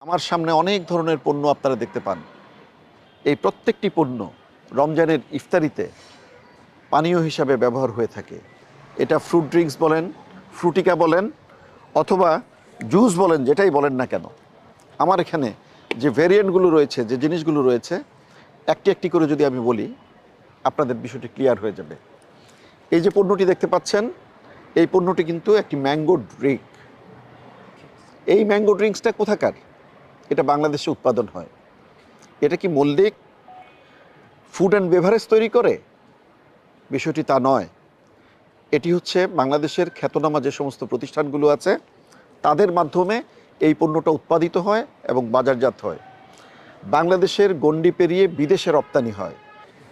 আমার সামনে অনেক ধরনের পণ্য আপনারা দেখতে পান। এই প্রত্যেকটি পণ্য রমজানের ইফতারিতে পানীয় হিসাবে ব্যবহার হয়ে থাকে। এটা ফ্রুট ড্রিঙ্কস বলেন, ফ্রুটিকা বলেন, অথবা জুস বলেন, যেটাই বলেন না কেন। আমার এখানে যে ভেরিয়েন্টগুলো রয়েছে, যে জিনিসগুলো রয়েছে, একটি একটি করে যদি আমি বলি, আপনাদের বিষয়টি ক্লিয়ার হয়ে যাবে। এই যে পণ্যটি দেখতে পাচ্ছেন, এই পণ্যটি কিন্তু একটি ম্যাঙ্গো ড্রিঙ্ক। এই ম্যাঙ্গো ড্রিঙ্কসটা কোথাকার? এটা বাংলাদেশে উৎপাদন হয়। এটা কি মল্লিক ফুড অ্যান্ড বেভারেজ তৈরি করে? বিষয়টি তা নয়। এটি হচ্ছে বাংলাদেশের খ্যাতনামা যে সমস্ত প্রতিষ্ঠানগুলো আছে, তাদের মাধ্যমে এই পণ্যটা উৎপাদিত হয় এবং বাজারজাত হয়। বাংলাদেশের গণ্ডি পেরিয়ে বিদেশে রপ্তানি হয়।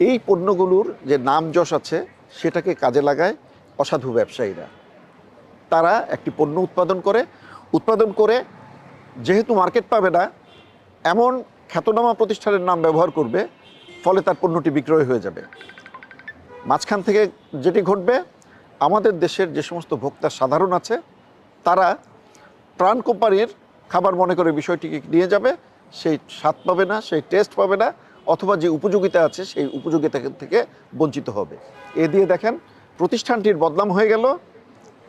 এই পণ্যগুলোর যে নাম যশ আছে, সেটাকে কাজে লাগায় অসাধু ব্যবসায়ীরা। তারা একটি পণ্য উৎপাদন করে যেহেতু মার্কেট পাবে না, এমন খ্যাতনামা প্রতিষ্ঠানের নাম ব্যবহার করবে, ফলে তার পণ্যটি বিক্রয় হয়ে যাবে। মাঝখান থেকে যেটি ঘটবে, আমাদের দেশের যে সমস্ত ভোক্তা সাধারণ আছে, তারা প্রাণ কোম্পানির খাবার মনে করে বিষয়টিকে নিয়ে যাবে, সেই স্বাদ পাবে না, সেই টেস্ট পাবে না, অথবা যে উপযোগিতা আছে সেই উপযোগিতা থেকে বঞ্চিত হবে। এ দিয়ে দেখেন প্রতিষ্ঠানটির বদনাম হয়ে গেল,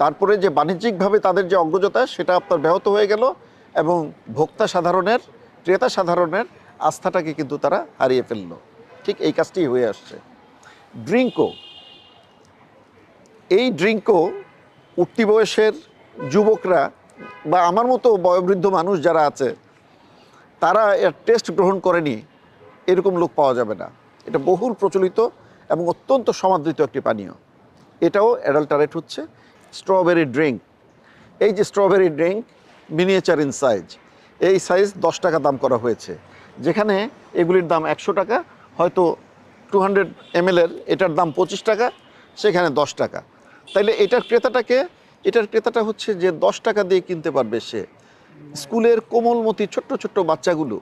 তারপরে যে বাণিজ্যিকভাবে তাদের যে অগ্রজতা, সেটা আপনার ব্যাহত হয়ে গেল, এবং ভোক্তা সাধারণের, ক্রেতা সাধারণের আস্থাটাকে কিন্তু তারা হারিয়ে ফেলল। ঠিক এই কাজটি হয়ে আসছে। এই ড্রিঙ্কও উঠতি বয়সের যুবকরা বা আমার মতো বয়োবৃদ্ধ মানুষ যারা আছে, তারা এর টেস্ট গ্রহণ করেনি এরকম লোক পাওয়া যাবে না। এটা বহুল প্রচলিত এবং অত্যন্ত সমাদৃত একটি পানীয়। এটাও অ্যাডাল্টারেট হচ্ছে। স্ট্রবেরি ড্রিঙ্ক, এই যে strawberry drink miniature in size, এই সাইজ 10 টাকা দাম করা হয়েছে, যেখানে এগুলির দাম 100 টাকা, হয়তো 200 ml এটার দাম 25 টাকা, সেখানে 10 টাকা। তাইলে এটার ক্রেতাটা হচ্ছে যে 10 টাকা দিয়ে কিনতে পারবে সে। স্কুলের কোমলমতি ছোট্ট ছোট্ট বাচ্চাগুলো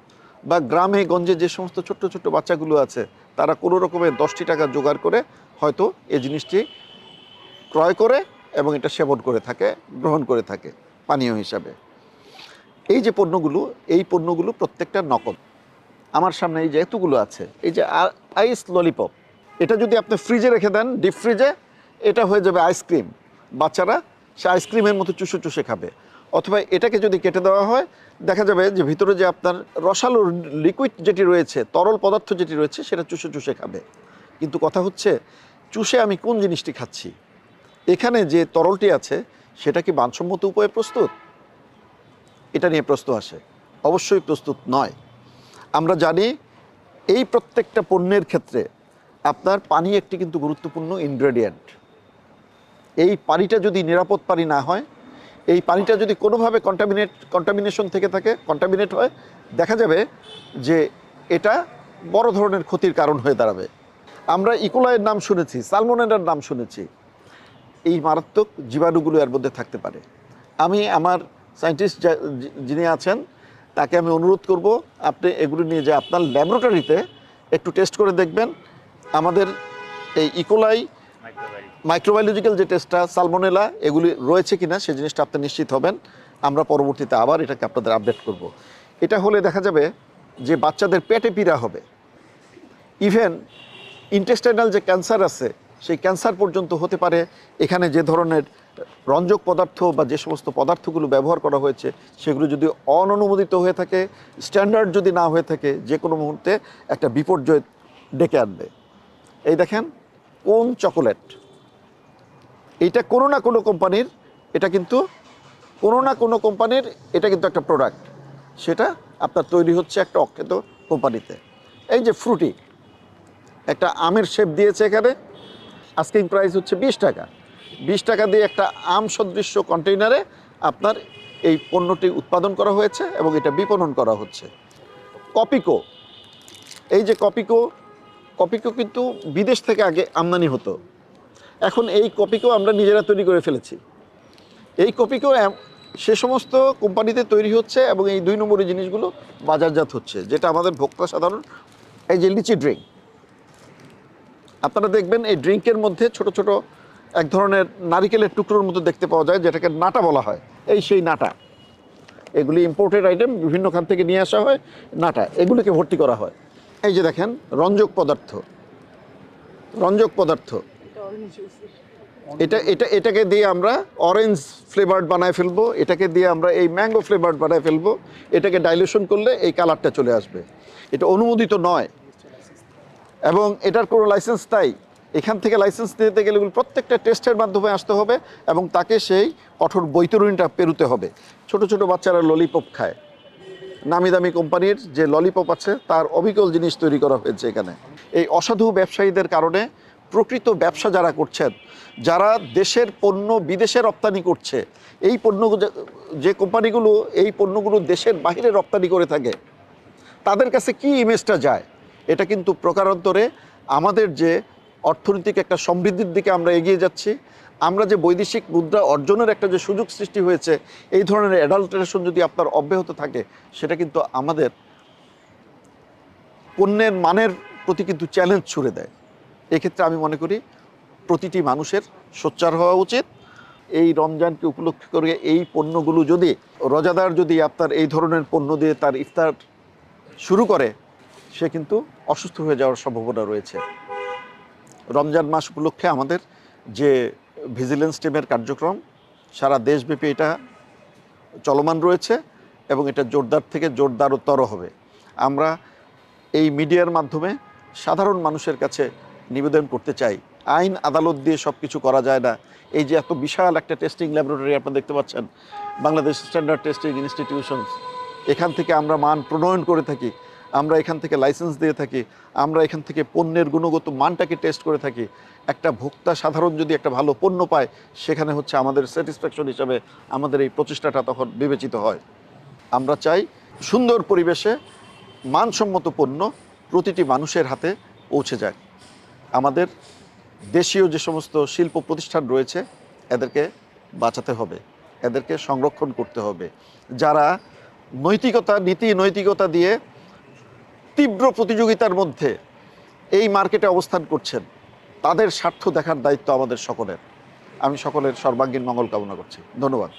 বা গ্রামে গঞ্জে যে সমস্ত ছোট্ট ছোট্ট বাচ্চাগুলো আছে, তারা কোনো রকমের 10টি টাকা জোগাড় করে হয়তো এই জিনিসটি ক্রয় করে এবং এটা সেবন করে থাকে, গ্রহণ করে থাকে পানীয় হিসাবে। এই যে পণ্যগুলো প্রত্যেকটা নকল। আমার সামনে এই যে এতগুলো আছে, এই যে আইস ললিপপ, এটা যদি আপনি ফ্রিজে রেখে দেন, ডিপ ফ্রিজে, এটা হয়ে যাবে আইসক্রিম। বাচ্চারা সে আইসক্রিমের মতো চুষে চুষে খাবে। অথবা এটাকে যদি কেটে দেওয়া হয়, দেখা যাবে যে ভিতরে যে আপনার রসালো লিকুইড যেটি রয়েছে, তরল পদার্থ যেটি রয়েছে, সেটা চুষে চুষে খাবে। কিন্তু কথা হচ্ছে, চুষে আমি কোন জিনিসটি খাচ্ছি? এখানে যে তরলটি আছে, সেটা কি মানসম্মত উপায়ে প্রস্তুত? এটা নিয়ে প্রশ্ন আসে। অবশ্যই প্রস্তুত নয়। আমরা জানি এই প্রত্যেকটা পণ্যের ক্ষেত্রে আপনার পানি একটি কিন্তু গুরুত্বপূর্ণ ইনগ্রেডিয়েন্ট। এই পানিটা যদি নিরাপদ পানি না হয়, এই পানিটা যদি কোনোভাবে কন্টামিনেশন থেকে থাকে, কন্টামিনেট হয়, দেখা যাবে যে এটা বড় ধরনের ক্ষতির কারণ হয়ে দাঁড়াবে। আমরা ইকোলাইয়ের নাম শুনেছি, সালমোনেলার নাম শুনেছি। এই মারাত্মক জীবাণুগুলো এর মধ্যে থাকতে পারে। আমি আমার সায়েন্টিস্ট যিনি আছেন, তাকে আমি অনুরোধ করব, আপনি এগুলো নিয়ে যে আপনার ল্যাবরেটরিতে একটু টেস্ট করে দেখবেন। আমাদের এই ইকোলাই মাইক্রোবায়োলজিক্যাল যে টেস্টটা, সালমোনেলা এগুলি রয়েছে কিনা, সেই জিনিসটা আপনি নিশ্চিত হবেন। আমরা পরবর্তীতে আবার এটাকে আপনাদের আপডেট করব। এটা হলে দেখা যাবে যে বাচ্চাদের পেটে পীড়া হবে, ইভেন ইন্টেস্টাইনাল যে ক্যান্সার আছে, সেই ক্যান্সার পর্যন্ত হতে পারে। এখানে যে ধরনের রঞ্জক পদার্থ বা যে সমস্ত পদার্থগুলো ব্যবহার করা হয়েছে, সেগুলো যদি অননুমোদিত হয়ে থাকে, স্ট্যান্ডার্ড যদি না হয়ে থাকে, যে কোনো মুহূর্তে একটা বিপর্যয় ডেকে আনবে। এই দেখেন কোন চকোলেট, এইটা কোনো না কোনো কোম্পানির, এটা কিন্তু একটা প্রোডাক্ট, সেটা আপনার তৈরি হচ্ছে একটা অখ্যাত কোম্পানিতে। এই যে ফ্রুটি, একটা আমের শেপ দিয়েছে এখানে, আস্কিং প্রাইস হচ্ছে 20 টাকা। 20 টাকা দিয়ে একটা আম সদৃশ্য কন্টেইনারে আপনার এই পণ্যটি উৎপাদন করা হয়েছে এবং এটা বিপণন করা হচ্ছে। কপিকো, এই যে কপিকো কিন্তু বিদেশ থেকে আগে আমদানি হতো, এখন এই কপিকো আমরা নিজেরা তৈরি করে ফেলেছি। এই কপিকো সে সমস্ত কোম্পানিতে তৈরি হচ্ছে এবং এই 2 নম্বরের জিনিসগুলো বাজারজাত হচ্ছে, যেটা আমাদের ভোক্তা সাধারণ। এই যে লিচি ড্রিঙ্ক, আপনারা দেখবেন এই ড্রিঙ্কের মধ্যে ছোট ছোট এক ধরনের নারিকেলের টুকরোর মতো দেখতে পাওয়া যায়, যেটাকে নাটা বলা হয়। এই সেই নাটা, এগুলি ইম্পোর্টেড আইটেম, বিভিন্ন খান থেকে নিয়ে আসা হয়, নাটা এগুলিকে ভর্তি করা হয়। এই যে দেখেন রঞ্জক পদার্থ, রঞ্জক পদার্থ, এটাকে দিয়ে আমরা অরেঞ্জ ফ্লেভার্ড বানায় ফেলবো, এটাকে দিয়ে আমরা এই ম্যাঙ্গো ফ্লেভার্ড বানায় ফেলবো, এটাকে ডাইলুশন করলে এই কালারটা চলে আসবে। এটা অনুমোদিত নয় এবং এটার কোনো লাইসেন্স তাই এখান থেকে লাইসেন্স দিতে গেলে প্রত্যেকটা টেস্টের মাধ্যমে আসতে হবে এবং তাকে সেই কঠোর বৈতরণীটা পেরোতে হবে। ছোট ছোট বাচ্চারা ললিপপ খায়, নামি দামি কোম্পানির যে ললিপপ আছে তার অবিকল জিনিস তৈরি করা হয়েছে এখানে। এই অসাধু ব্যবসায়ীদের কারণে প্রকৃত ব্যবসা যারা করছেন, যারা দেশের পণ্য বিদেশে রপ্তানি করছে, এই পণ্য যে কোম্পানিগুলো এই পণ্যগুলো দেশের বাইরে রপ্তানি করে থাকে, তাদের কাছে কি ইমেজটা যায়, এটা কিন্তু প্রকারান্তরে আমাদের যে অর্থনৈতিক একটা সমৃদ্ধির দিকে আমরা এগিয়ে যাচ্ছি, আমরা যে বৈদেশিক মুদ্রা অর্জনের একটা যে সুযোগ সৃষ্টি হয়েছে, এই ধরনের অ্যাডাল্টারেশন যদি আপনার অব্যাহত থাকে, সেটা কিন্তু আমাদের পণ্যের মানের প্রতি কিন্তু চ্যালেঞ্জ ছুড়ে দেয়। এক্ষেত্রে আমি মনে করি প্রতিটি মানুষের সোচ্চার হওয়া উচিত। এই রমজানকে উপলক্ষ করে এই পণ্যগুলো যদি রোজাদার যদি আপনার এই ধরনের পণ্য দিয়ে তার ইফতার শুরু করে, সে কিন্তু অসুস্থ হয়ে যাওয়ার সম্ভাবনা রয়েছে। রমজান মাস উপলক্ষে আমাদের যে ভিজিলেন্স টিমের কার্যক্রম সারা দেশব্যাপী এটা চলমান রয়েছে এবং এটা জোরদার থেকে জোরদারতর হবে। আমরা এই মিডিয়ার মাধ্যমে সাধারণ মানুষের কাছে নিবেদন করতে চাই, আইন আদালত দিয়ে সব কিছু করা যায় না। এই যে এত বিশাল একটা টেস্টিং ল্যাবরেটরি আপনারা দেখতে পাচ্ছেন, বাংলাদেশ স্ট্যান্ডার্ড টেস্টিং ইনস্টিটিউশনস, এখান থেকে আমরা মান প্রণয়ন করে থাকি, আমরা এখান থেকে লাইসেন্স দিয়ে থাকি, আমরা এখান থেকে পণ্যের গুণগত মানটাকে টেস্ট করে থাকি। একটা ভোক্তা সাধারণ যদি একটা ভালো পণ্য পায়, সেখানে হচ্ছে আমাদের স্যাটিসফ্যাকশন হিসাবে আমাদের এই প্রচেষ্টাটা তখন বিবেচিত হয়। আমরা চাই সুন্দর পরিবেশে মানসম্মত পণ্য প্রতিটি মানুষের হাতে পৌঁছে যায়। আমাদের দেশীয় যে সমস্ত শিল্প প্রতিষ্ঠান রয়েছে, এদেরকে বাঁচাতে হবে, এদেরকে সংরক্ষণ করতে হবে। যারা নৈতিকতা, নীতি নৈতিকতা দিয়ে তীব্র প্রতিযোগিতার মধ্যে এই মার্কেটে অবস্থান করছেন, তাদের স্বার্থ দেখার দায়িত্ব আমাদের সকলের। আমি সকলের সর্বাঙ্গীন মঙ্গল কামনা করছি। ধন্যবাদ।